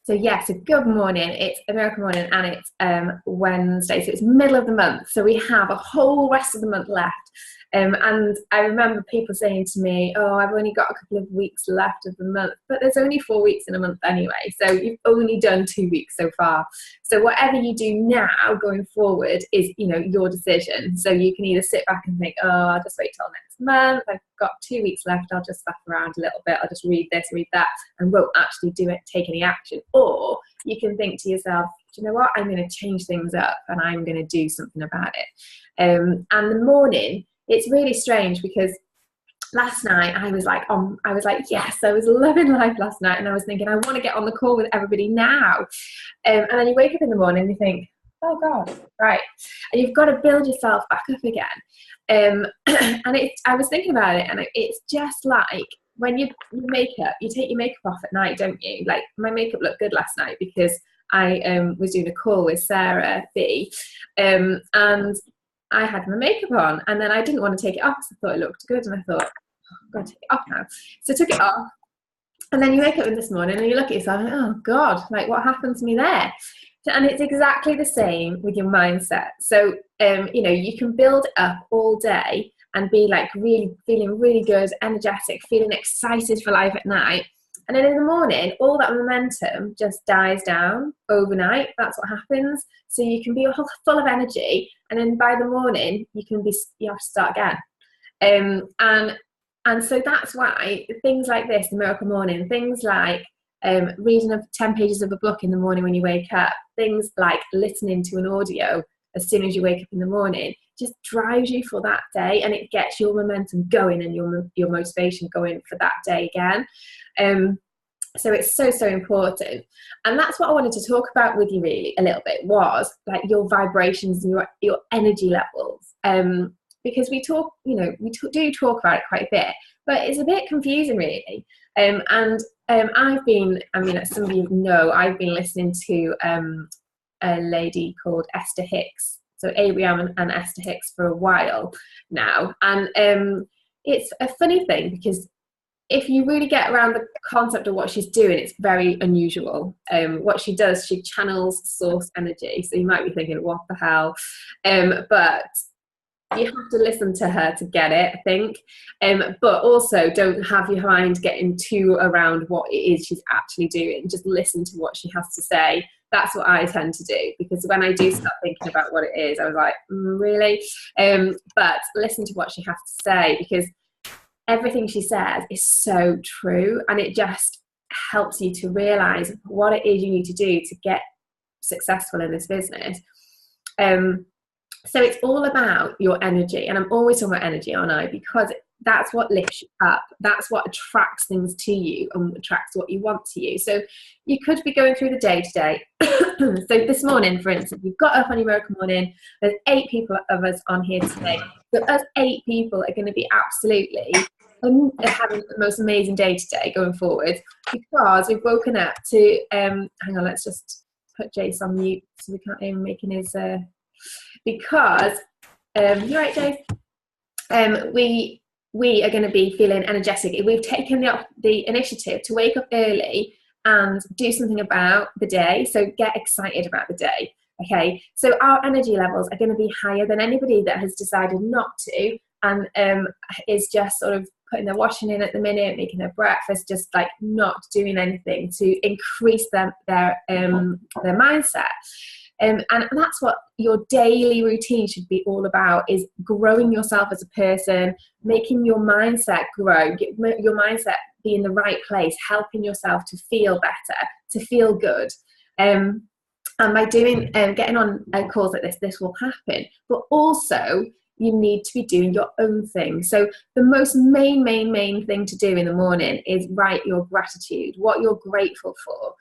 So yes, a good morning. It's a miracle morning, and it's Wednesday, so it's middle of the month. So we have a whole rest of the month left. And I remember people saying to me, "Oh, I've only got a couple of weeks left of the month," but there's only 4 weeks in a month anyway. So you've only done 2 weeks so far. So whatever you do now going forward is, your decision. So you can either sit back and think, "Oh, I'll just wait till next month. I've got 2 weeks left. I'll just faff around a little bit. I'll just read this, read that, and won't actually take any action." Or you can think to yourself, "Do you know what? I'm going to change things up and I'm going to do something about it." And the morning, it's really strange because last night I was like, yes, I was loving life last night, and I was thinking, I want to get on the call with everybody now. And then you wake up in the morning and you think, oh God, right. And you've got to build yourself back up again. And I was thinking about it, and it's just like when you makeup, you take your makeup off at night, don't you? Like, my makeup looked good last night because I was doing a call with Sarah B, and I had my makeup on, and then I didn't want to take it off because I thought it looked good, and I thought, oh, I've got to take it off now. So I took it off, and then you wake up in this morning and you look at yourself and, oh God, like, what happened to me there? And it's exactly the same with your mindset. So, you can build up all day and be like feeling really good, energetic, feeling excited for life at night. And then in the morning, all that momentum just dies down overnight. That's what happens. So you can be full of energy, and then by the morning, you have to start again. And so that's why things like this, the miracle morning, things like reading 10 pages of a book in the morning when you wake up, things like listening to an audio as soon as you wake up in the morning, just drives you for that day, and it gets your momentum going and your motivation going for that day again. So it's so important, and that's what I wanted to talk about with you really a little bit, was like your vibrations and your energy levels, because we talk about it quite a bit, but it's a bit confusing really. I've been, as some of you know, I've been listening to a lady called Esther Hicks, so Abraham and Esther Hicks, for a while now, and it's a funny thing because if you really get around the concept of what she's doing, it's very unusual. What she does, she channels source energy. So you might be thinking, what the hell? But you have to listen to her to get it, I think. But also don't have your mind getting too around what it is she's actually doing. Just listen to what she has to say. That's what I tend to do, because when I do start thinking about what it is, I was like, really? But listen to what she has to say, because everything she says is so true, and it just helps you to realize what it is you need to do to get successful in this business. So it's all about your energy, and I'm always talking about energy, aren't I? Because that's what lifts you up. That's what attracts things to you and attracts what you want to you. So you could be going through the day today. So this morning, for instance, you've got up on your miracle morning. There's 8 people of us on here today. So us 8 people are going to be absolutely having the most amazing day today going forward, because we've woken up to hang on, let's just put Jace on mute so we can't even making his because you're right, Jace. We are going to be feeling energetic. We've taken the initiative to wake up early and do something about the day, so get excited about the day. Okay, so our energy levels are going to be higher than anybody that has decided not to, and is just sort of putting their washing in at the minute, making their breakfast, just like not doing anything to increase their mindset. And that's what your daily routine should be all about, is growing yourself as a person, making your mindset grow, your mindset be in the right place, helping yourself to feel better, to feel good. And by doing getting on calls like this will happen. But also, you need to be doing your own thing. So the most main thing to do in the morning is write your gratitude, what you're grateful for.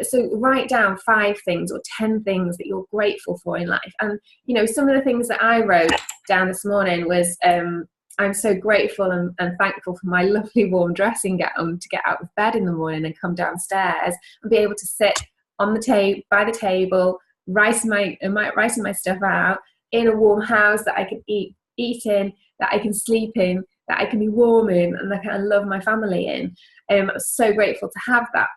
So write down 5 things or 10 things that you're grateful for in life. And, some of the things that I wrote down this morning was, I'm so grateful and thankful for my lovely warm dressing gown to get out of bed in the morning and come downstairs and be able to sit on the by the table, writing my stuff out, in a warm house that I can eat in, that I can sleep in, that I can be warm in, and that I can love my family in. I'm so grateful to have that.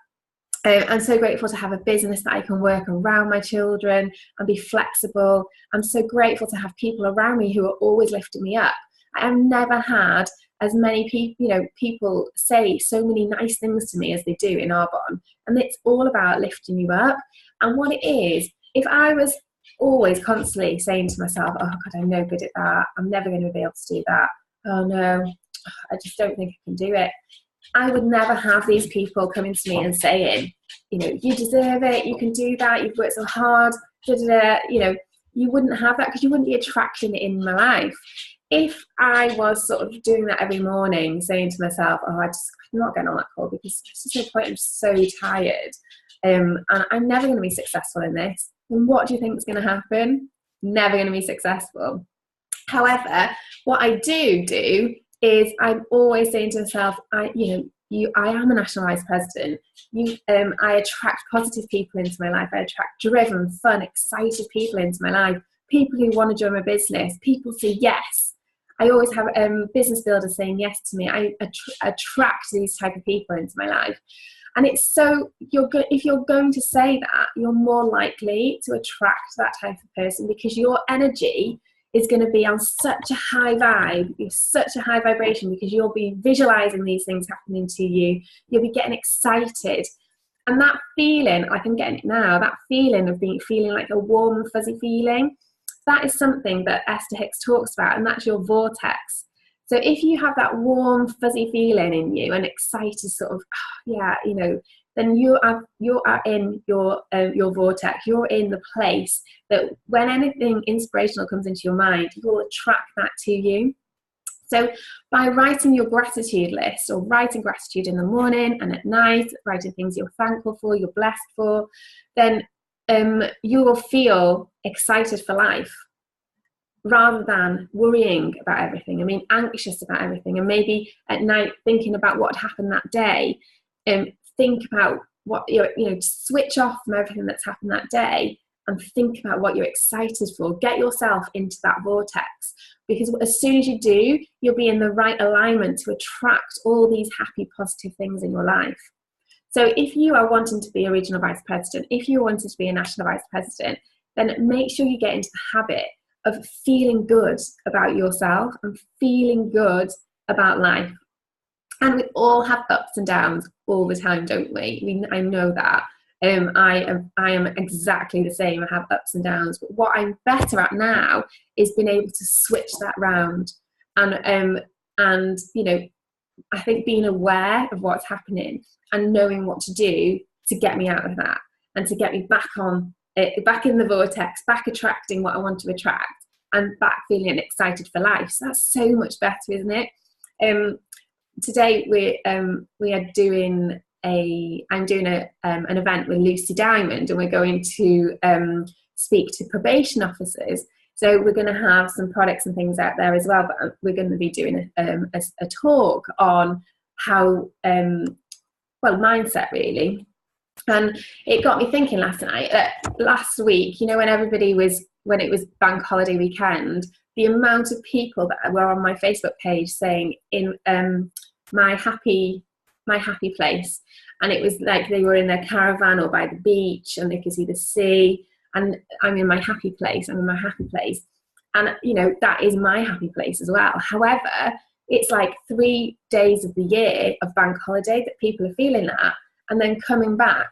I'm so grateful to have a business that I can work around my children and be flexible. I'm so grateful to have people around me who are always lifting me up. I have never had as many people, people say so many nice things to me as they do in Arbonne. And it's all about lifting you up. And what it is, if I was always constantly saying to myself, oh God, I'm no good at that, I'm never going to be able to do that, oh no, I just don't think I can do it, I would never have these people coming to me and saying, you deserve it, you can do that, you've worked so hard, you wouldn't have that, because you wouldn't be attracting it in my life. If I was sort of doing that every morning, saying to myself, oh, I'm not getting on that call because there's just no point, I'm so tired, and I'm never going to be successful in this, then what do you think is going to happen? Never going to be successful. However, what I do is I'm always saying to myself, I am a national vice president. I attract positive people into my life. I attract driven, fun, excited people into my life. People who want to join my business. People say yes. I always have business builders saying yes to me. I attract these type of people into my life. And it's so, if you're going to say that, you're more likely to attract that type of person, because your energy is going to be on such a high vibe, such a high vibration, because you'll be visualizing these things happening to you. You'll be getting excited. And that feeling, like I'm getting it now, that feeling of feeling like a warm, fuzzy feeling, that is something that Esther Hicks talks about, and that's your vortex. So if you have that warm, fuzzy feeling in you and excited sort of, then you are in your vortex. You're in the place that when anything inspirational comes into your mind, you will attract that to you. So by writing your gratitude list, or writing gratitude in the morning and at night, writing things you're thankful for, you're blessed for, then you will feel excited for life, rather than worrying about everything. I mean, anxious about everything, and maybe at night thinking about what happened that day. Think about what switch off from everything that's happened that day and think about what you're excited for. Get yourself into that vortex, because as soon as you do, you'll be in the right alignment to attract all these happy, positive things in your life. So if you are wanting to be a regional vice president, if you're wanting to be a national vice president, then make sure you get into the habit of feeling good about yourself and feeling good about life. And we all have ups and downs all the time, don't we? I know that. I am exactly the same. I have ups and downs. But what I'm better at now is being able to switch that round. And I think being aware of what's happening and knowing what to do to get me out of that, and to get me back in the vortex, back attracting what I want to attract, and back feeling excited for life. So that's so much better, isn't it? Today I'm doing an event with Lucy Diamond, and we're going to speak to probation officers. So we're going to have some products and things out there as well, but we're going to be doing a talk on how mindset, really. And it got me thinking last week, when it was bank holiday weekend, the amount of people that were on my Facebook page saying in my happy place, and it was like they were in their caravan or by the beach and they could see the sea, and I'm in my happy place, and that is my happy place as well. However, it's like 3 days of the year of bank holiday that people are feeling that, and then coming back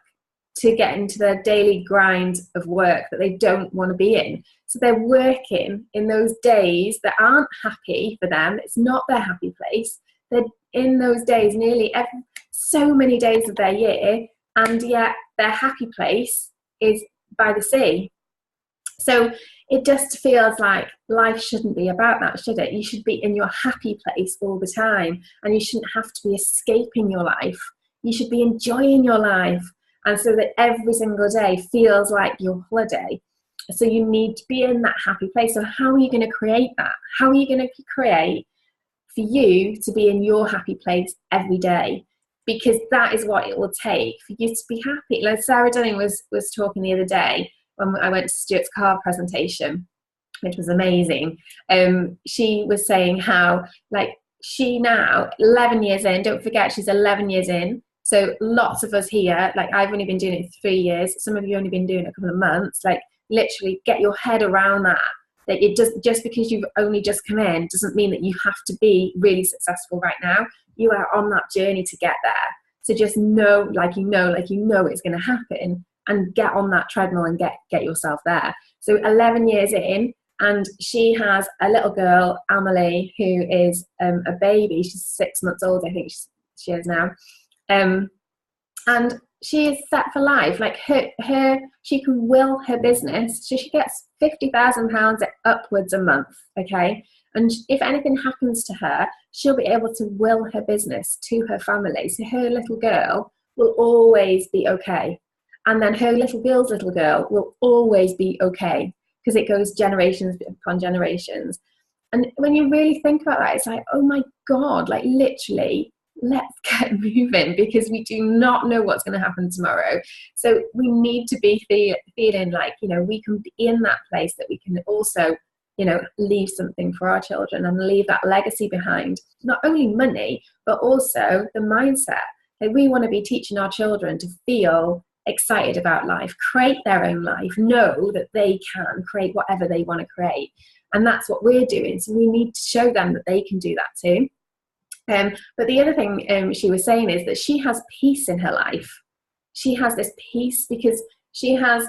to get into their daily grind of work that they don't want to be in. So they're working in those days that aren't happy for them. It's not their happy place. They're in those days so many days of their year, and yet their happy place is by the sea. So it just feels like life shouldn't be about that, should it? You should be in your happy place all the time, and you shouldn't have to be escaping your life. You should be enjoying your life, and so that every single day feels like your holiday. So you need to be in that happy place. So how are you going to create that? How are you going to create for you to be in your happy place every day? Because that is what it will take for you to be happy. Like Sarah Dunning was talking the other day when I went to Stuart's car presentation, which was amazing. She was saying how, like, she now, 11 years in, don't forget she's 11 years in, So lots of us here, like I've only been doing it 3 years. Some of you only been doing it a couple of months. Like literally get your head around that. That it just because you've only just come in doesn't mean that you have to be really successful right now. You are on that journey to get there. So just know, like you know it's going to happen, and get on that treadmill and get yourself there. So 11 years in, and she has a little girl, Amelie, who is a baby. She's 6 months old, I think she is now. And she is set for life. Like she can will her business. So she gets £50,000 upwards a month, okay? And if anything happens to her, she'll be able to will her business to her family. So her little girl will always be okay. And then her little girl's little girl will always be okay, because it goes generations upon generations. And when you really think about that, it's like, oh my God, like literally, let's get moving, because we do not know what's going to happen tomorrow. So we need to be feeling like, you know, we can be in that place that we can also, you know, leave something for our children and leave that legacy behind. Not only money, but also the mindset. Like we want to be teaching our children to feel excited about life, create their own life, know that they can create whatever they want to create. And that's what we're doing. So we need to show them that they can do that too. But the other thing she was saying is that she has peace in her life. She has this peace because she has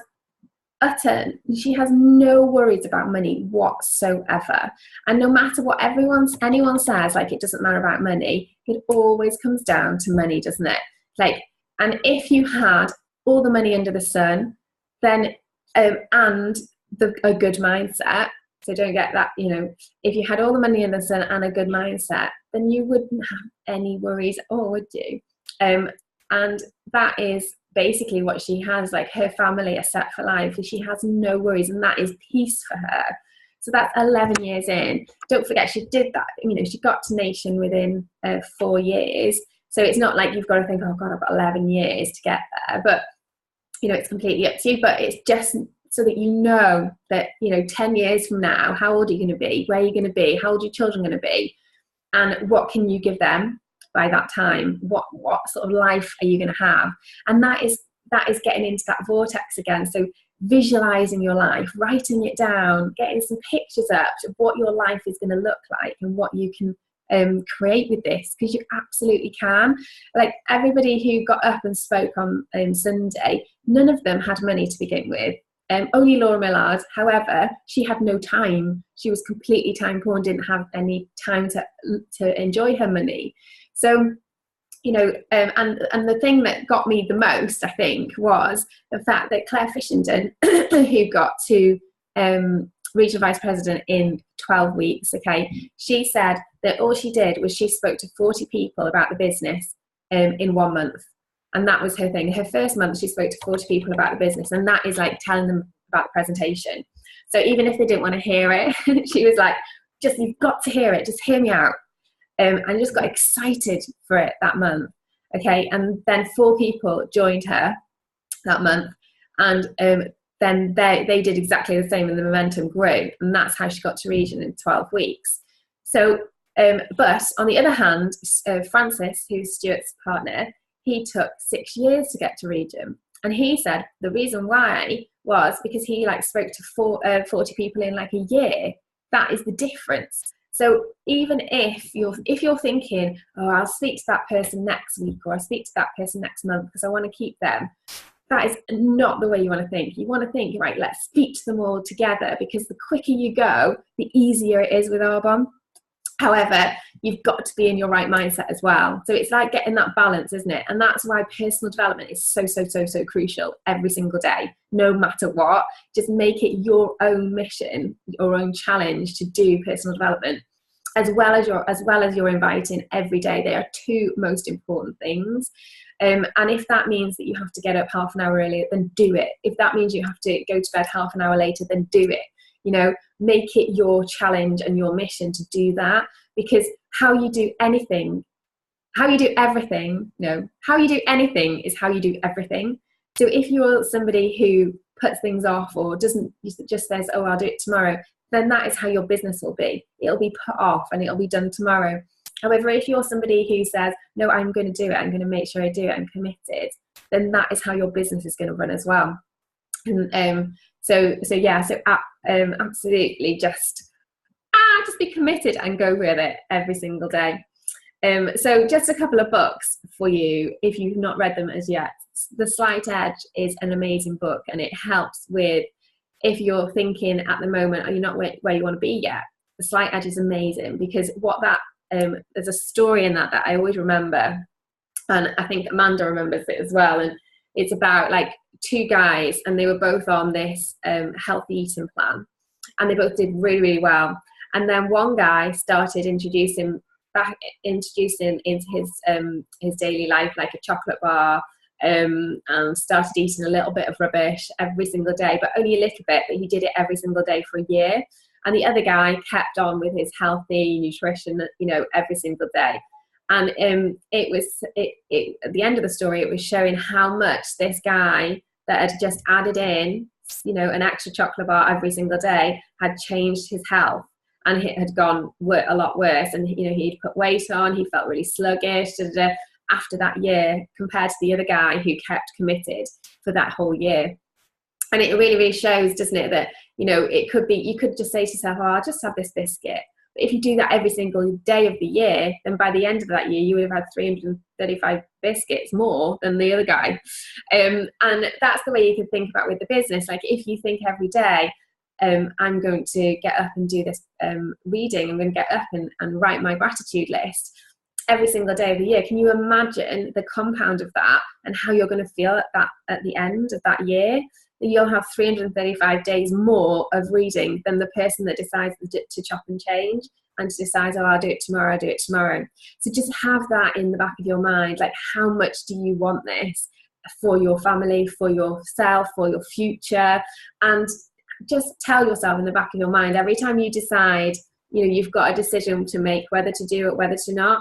no worries about money whatsoever. And no matter what anyone says, like it doesn't matter about money, it always comes down to money, doesn't it? Like, and if you had all the money under the sun, then and a good mindset. So don't get that, you know, if you had all the money in the sun and a good mindset, then you wouldn't have any worries at all, would you? And that is basically what she has. Like her family are set for life, and she has no worries, and that is peace for her. So that's 11 years in. Don't forget, she did that, you know, she got to Nation within 4 years. So it's not like you've got to think, oh God, I've got 11 years to get there. But, you know, it's completely up to you. But it's just so that you know that, you know, 10 years from now, how old are you going to be? Where are you going to be? How old are your children going to be? And what can you give them by that time? What sort of life are you going to have? And that is getting into that vortex again. So visualizing your life, writing it down, getting some pictures up of what your life is going to look like and what you can create with this, because you absolutely can. Like everybody who got up and spoke on Sunday, none of them had money to begin with. Only Laura Millard, however, she had no time. She was completely time poor and didn't have any time to enjoy her money. So, you know, and the thing that got me the most, I think, was the fact that Claire Fishington, who got to regional vice president in 12 weeks, okay, she said that all she did was she spoke to 40 people about the business in 1 month. And that was her thing. Her first month, she spoke to 40 people about the business. And that is like telling them about the presentation. So even if they didn't want to hear it, she was like, you've got to hear it. Just hear me out. And just got excited for it that month. Okay. And then 4 people joined her that month. And then they did exactly the same, and the momentum grew. And that's how she got to region in 12 weeks. So, but on the other hand, Francis, who's Stuart's partner, he took 6 years to get to region. And he said the reason why was because he spoke to 40 people in like a year. That is the difference. So even if you're thinking, oh, I'll speak to that person next week, or I'll speak to that person next month because I want to keep them, that is not the way you want to think. You want to think, right, let's speak to them all together, because the quicker you go, the easier it is with Arbonne. However, you've got to be in your right mindset as well. So it's like getting that balance, isn't it? And that's why personal development is so crucial every single day, no matter what. Just make it your own mission, your own challenge to do personal development, as well as you're inviting every day. They are 2 most important things. And if that means that you have to get up half an hour earlier, then do it. If that means you have to go to bed half an hour later, then do it. You know, make it your challenge and your mission to do that, because how you do anything is how you do everything. So if you're somebody who puts things off or just says, oh, I'll do it tomorrow, then that is how your business will be. It'll be put off and it'll be done tomorrow. However, if you're somebody who says, no, I'm going to do it, I'm going to make sure I do it, I'm committed, then that is how your business is going to run as well. And absolutely just be committed and go with it every single day. So just a couple of books for you if you've not read them as yet. The Slight Edge is an amazing book, and it helps with, if you're thinking at the moment, you're not where you want to be yet. The Slight Edge is amazing because there's a story in that I always remember, and I think Amanda remembers it as well. And it's about like two guys, and they were both on this healthy eating plan, and they both did really, really well. And then one guy started introducing into his daily life, like a chocolate bar, and started eating a little bit of rubbish every single day, but only a little bit, but he did it every single day for a year. And the other guy kept on with his healthy nutrition, every single day. And at the end of the story, it was showing how much this guy that had just added in, an extra chocolate bar every single day had changed his health. And it had gone a lot worse. And, he'd put weight on, he felt really sluggish after that year, compared to the other guy who kept committed for that whole year. And it really, really shows, doesn't it, that, it could be, you could just say to yourself, oh, I'll just have this biscuit. But if you do that every single day of the year, then by the end of that year, you would have had 335 biscuits more than the other guy. And that's the way you could think about with the business. Like, if you think every day, I'm going to get up and do this reading, I'm going to get up and write my gratitude list every single day of the year. Can you imagine the compound of that and how you're going to feel at the end of that year? That you'll have 335 days more of reading than the person that decides to chop and change and decides, oh, I'll do it tomorrow. So just have that in the back of your mind. Like, how much do you want this for your family, for yourself, for your future? And just tell yourself in the back of your mind, every time you decide, you've got a decision to make, whether to do it, whether to not,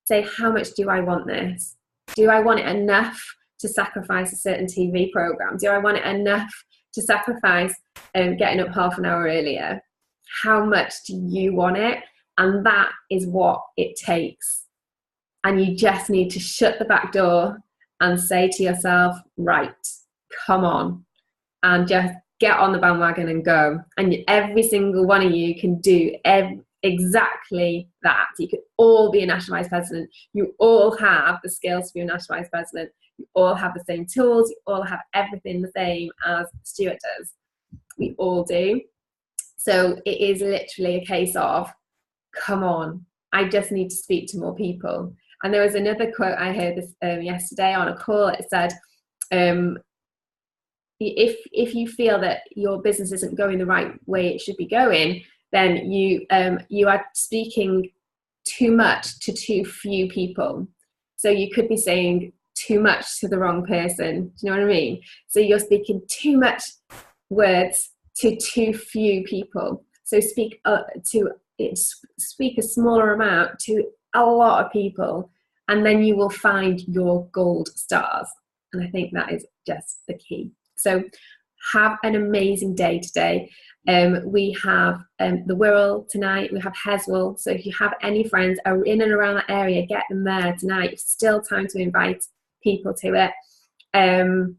say, how much do I want this? Do I want it enough to sacrifice a certain TV program? Do I want it enough to sacrifice getting up half an hour earlier? How much do you want it? And that is what it takes. And you just need to shut the back door and say to yourself, right, come on, and just get on the bandwagon and go. And every single one of you can do exactly that. You could all be a national vice president. You all have the skills to be a national vice president. You all have the same tools. You all have everything the same as Stuart does. We all do. So it is literally a case of, come on, I just need to speak to more people. And there was another quote I heard this yesterday on a call. It said, if you feel that your business isn't going the right way it should be going, then you are speaking too much to too few people. So you could be saying too much to the wrong person. Do you know what I mean? So you're speaking too much words to too few people. So speak a smaller amount to a lot of people, and then you will find your gold stars. And I think that is just the key. So have an amazing day today. We have the Wirral tonight. We have Heswell. So if you have any friends are in and around that area, get them there tonight. It's still time to invite people to it. And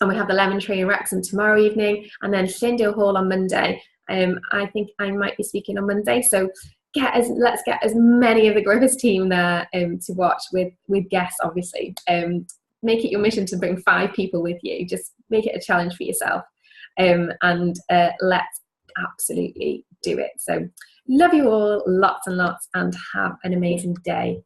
we have the Lemon Tree in Wrexham tomorrow evening, and then Llyndill Hall on Monday. I think I might be speaking on Monday. So let's get as many of the Griffiths team there to watch with guests, obviously. Make it your mission to bring 5 people with you. Just make it a challenge for yourself. And let's absolutely do it. So love you all lots and lots, and have an amazing day.